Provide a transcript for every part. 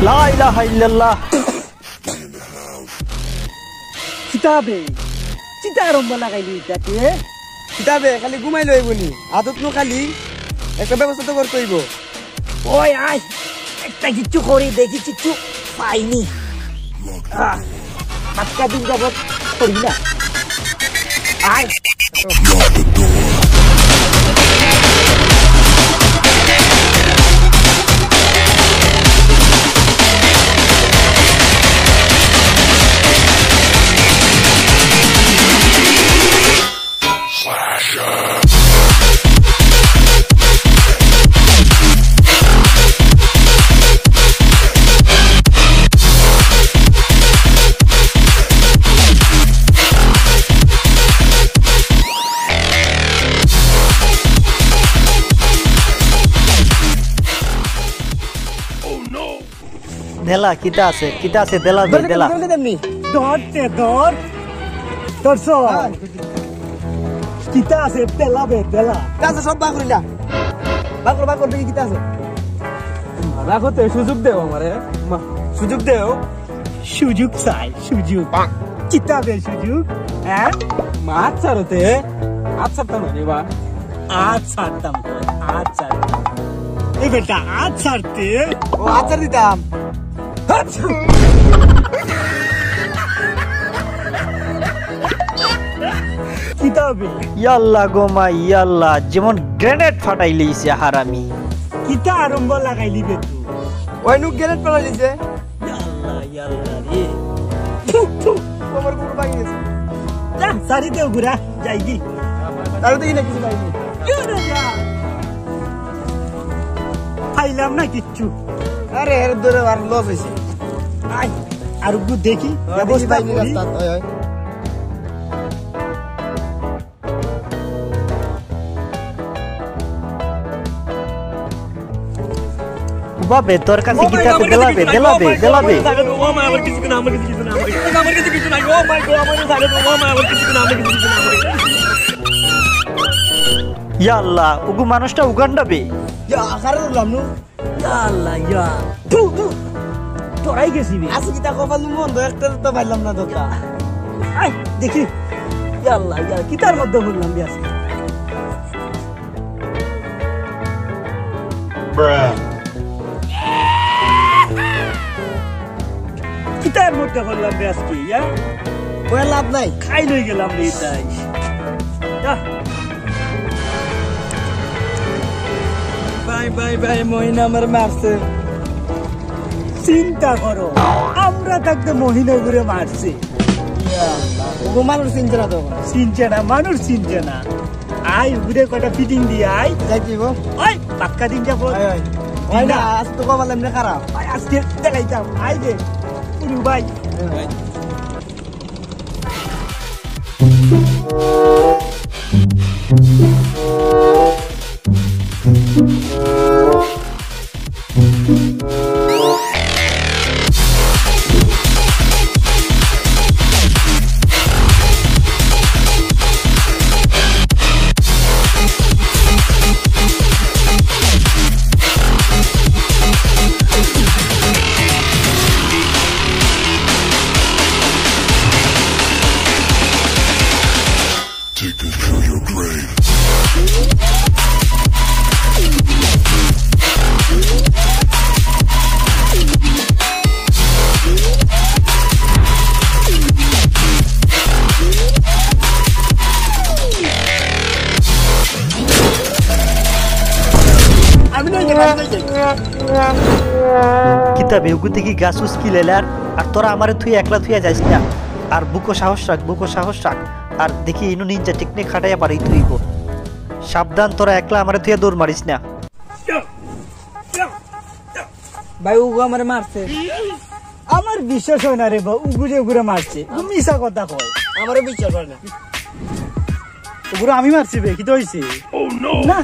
লা ইলাহা ইল্লাল্লাহ কিতাবে চিতারম্ব লাগাইলি তাকে কিতাবে খালি ঘুমাই লইবনি আদত নো খালি একটা ব্যবস্থা তো করতে হইব ওই আয় একটা কিচ্ছু করি দেখি কিচ্ছু পাইনি আজকা দিন যাবত করি না আয় দেলা কিতা আছে দেলা দে দেলা দরতে দর দরছো কিতা আছে দেলা বে দেলা কাছে সব বাকরিলা বাকর দেখি কিতা আছে রাখতে সুযোগ দেও আমারে সুযোগ দেও সুযোগ চাই সুযোগ কিতা বে সুযোগ হ্যাঁ মাছ ছাড়তে আচ্ছা তো না রেবা আজ ছাড়তাম আজ ছাড়তাম এই বেটা আজ ছাড়তে ও আচ্ছা দিতাম কিতাবে ইয়াল্লাহ গো মা ইয়াল্লাহ যেমন গ্রেনেড ফাটাই লইছে হারামি কিতা আরম্ভ লাগাইলি বে তুই ওই নুক গ্রেনেড পড়া দিছে ইয়াল্লাহ রে তোমার পুরো ভাঙি গেছে যা সারি দেও গুরা যাই কি তার দেখি না কিছু পাইনি পাইলাম না কিচ্ছু আরে এর ধরে আর লস হইছে আয় আর গু দেখি ব্যবস্থা পাইনি করি রাস্তা ওই বাবে তোর কাছে কিতা আছে দেলা দে ও মা আমার কিছু না আমার কিছু না আমার কিছু না ও মাই গড আমার সাইড ও মা আমার কিছু না আমার কিছু না ইয়াল্লাহ উগু মানুষটা উগান্ডা বে ইয়া আকারে উঠলাম নু আল্লাহ ইয়া তু তোরাই গেছিবি আছে কিতা কপাল মন দো একটা তো পাইলাম না দোকা আয় দেখি ইয়া আল্লাহ ইয়া কিতার মধ্যে বললাম বিয়াস কিতার মধ্যে বললাম বিয়াস কি ইয়া ওই লাভ নাই খাই লই গেলাম রে তাই বাই মহিনা আমার মারছে চিন্তা করো আমরা থাকতে মহিলা ঘুরে মারছে ও মানুষ চিনছে না তো চিনছে না মানুষ চিনছে না আই ঘুরে কটা ফিটিং দিয়ে আই যাইতিব ওই পাক্কা দিন যাবো ওই না আজ তো কপাল এমনি খারাপ আজকে দেখাইতাম আই দে পুরু ভাই Take us to your grave. কিতাবে উগু থেকে গাছ উস্কি লেলার আর তোরা আমারে তুই একলা থুইয়া যাইস না আর বুকো সাহস রাখ আর দেখি ইনু নিনজা টেকনিক খাটাইয়া পারি তুই গো সাবধান তোরা একলা আমারে তুই দৌড় মারিস না ভাই উগু আমারে মারছে আমার বিশ্বাস হয় না রে বা উগুরে উগুরে মারছে মিশা কথা কয় আমারে বিশ্বাস হয় না উগুরে আমি মারছি বে কি তো হইছে না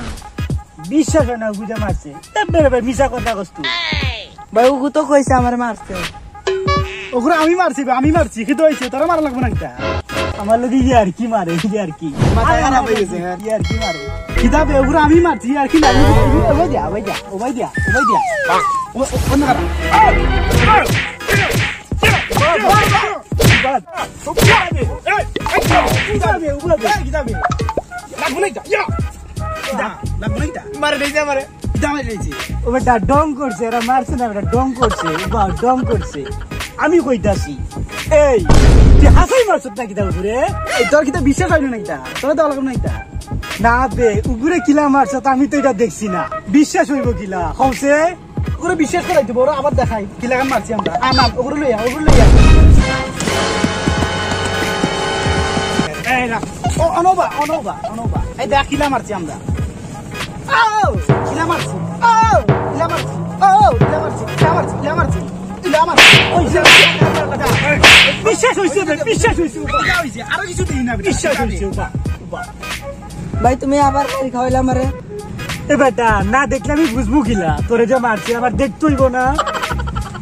বিশ্বাস হয় না উগুরে মারছে তারপরে ভাই মিশা কথা কস তুই ভাই উগু তো কইছে আমারে মারছে উগুরে আমি মারছি কি তো হইছে তোরা মারা লাগবে না কিটা আমার লাগি ইয়ার কি মারে ইয়ার কি মাথা খারাপ হয়ে গেছে ইয়ার কি মারে কিতাবে উগুরে আমি মারছি ইয়ার কি না ওই দিয়া অন্য কাটা ডং করছে এরা মারছে না ডং করছে ডং করছে আমি কইতাছি এই তুই হাসাই মারছ নাকি তা উপরে তোর কি বিশ্বাস হয় না এটা তোর তো আলাদা না এটা না বে উপরে কিলা মারছ আমি তো এটা দেখছি না বিশ্বাস হইব কিলা হচ্ছে ওরে বিশ্বাস করাই দিব ওরা আবার দেখাই কিলা গান মারছি আমরা আনাম ওগুলো লইয়া এই না অনবা এই দেখ কিলা মারছি আমরা কিলা মারছি বিশ্বাস হয়েছে আরো কিছু দিই না বিশ্বাস হয়েছে ভাই তুমি আবার মারি খাওয়াইলা আমারে এ বেটা না দেখলে আমি বুঝবো কিলা তোরে যে মারছি আবার দেখতেইব না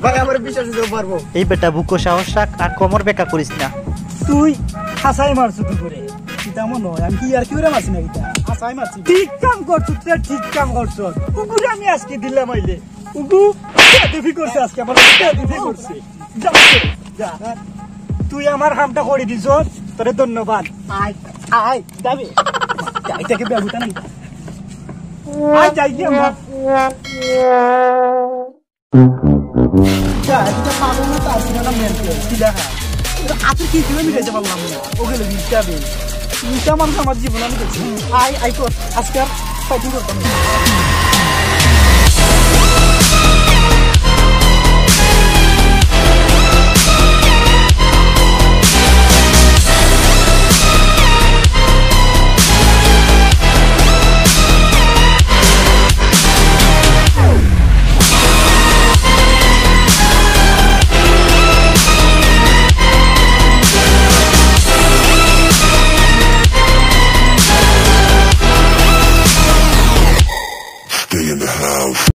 ভাই আমার বিশ্বাস হতে পারবো এই বেটা বুকো সাহস রাখ আর কোমর বেকা করিস না। তুই হাসাই মারছু তুই করে কিতা মন হয় আমি কি আর কি করে মারছি না কিতা হাসাই মারছি ঠিক কাম করছু তুই ঠিক কাম করছু উগুরে আমি আজকে দিলাম আইলে উগু দেখি করছে আজকে আমার দেখি করছে যা তুই আমার হামটা করে দিছ তোরে ধন্যবাদ আয় যাবে যাইতাকে বেহুতা নাই আয় যাই কি আমরা যা এটা পাবো না তা আসলে না মেন কি দেখা আজকে কি কিলোমিটার যাবো আমরা ওগুলো দিতে তুইটা মানুষ আমার জীবন আমি দেখছি আই কর আজকে আর ফাইটিং করতাম না Stay in the house.